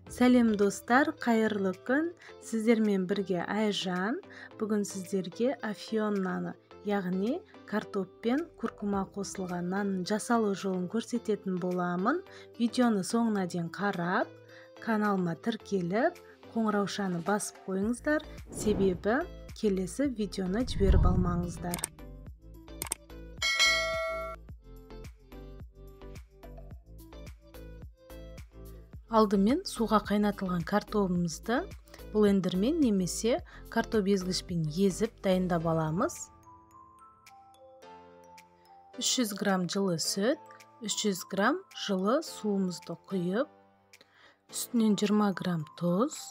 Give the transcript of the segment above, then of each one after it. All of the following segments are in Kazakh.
Сәлем достар, қайырлы күн. Сіздермен бірге Айжан. Бүгін сіздерге афион наны, яғни картоп пен куркума қосылған нанның жасалу жолын көрсететін боламын. Видеоны соңына дейін қарап, каналыма тіркеліп, қоңыраушаны басып қойыңыздар, себебі келесі видеоны жіберіп алмаңыздар. Алдымен суға қайнатылған картопымызды блендермен немесе картоп езгішпен езіп дайындап аламыз. 300 грамм жылы сүт, 300 грамм жылы суымызды құйып, үстінен 20 грамм тұз,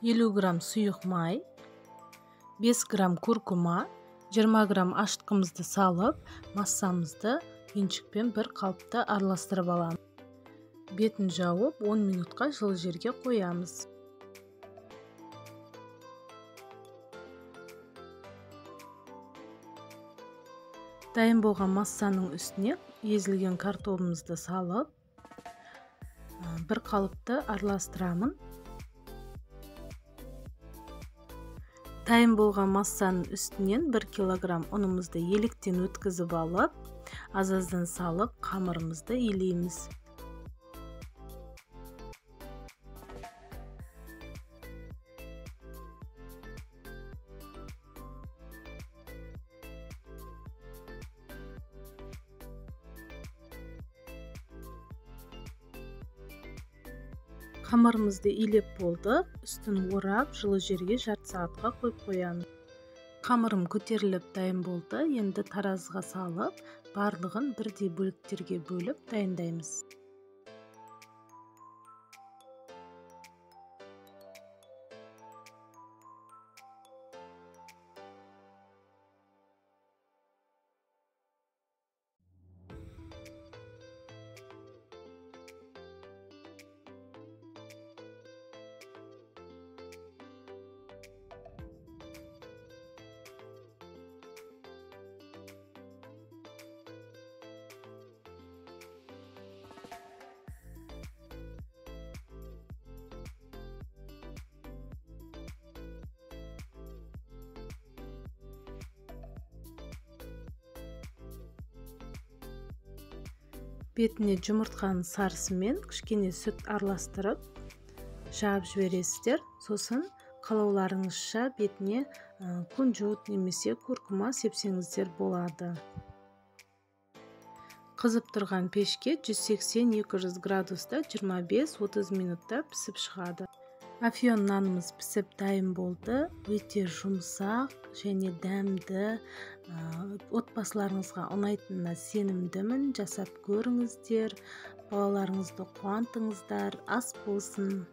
50 грамм сұйық май, 5 грамм куркума, 20 грамм ашытқымызды салып, массамызды венчикпен бір қалыпта араластырып аламыз. Бетін жауып 10 минутқа жылы жерге қоямыз. Дайын болған массаның үстіне езілген картопымызды салып, бір қалыпты араластырамын. Дайын болған массаның үстінен 1 килограмм ұнымызды електен өткізіп алып, аз-аздан салып, қамырымызды илейміз. Қамырымызды илеп болдық, үстін орап, жылы жерге жарты сағатқа қойып қоямыз. Қамырым көтеріліп дайын болды, енді таразыға салып, барлығын бірдей бөліктерге бөліп дайындаймыз. Бетіне жұмыртқаның сарысымен кішкене сүт араластырып жабып жібересіздер. Сосын қалауларыңызша бетіне күнжіт немесе куркума сепсеңіздер болады. Қызып тұрған пешке 180-200 градуста 25-30 минутта пісіп шығады. Афион нанымыз пісіп дайын болды. Өте жұмсақ және дәмді. Отбасыларыңызға ұнайтынына сенімдімін. Жасап көріңіздер. Балаларыңызды қуантыңыздар. Ас болсын.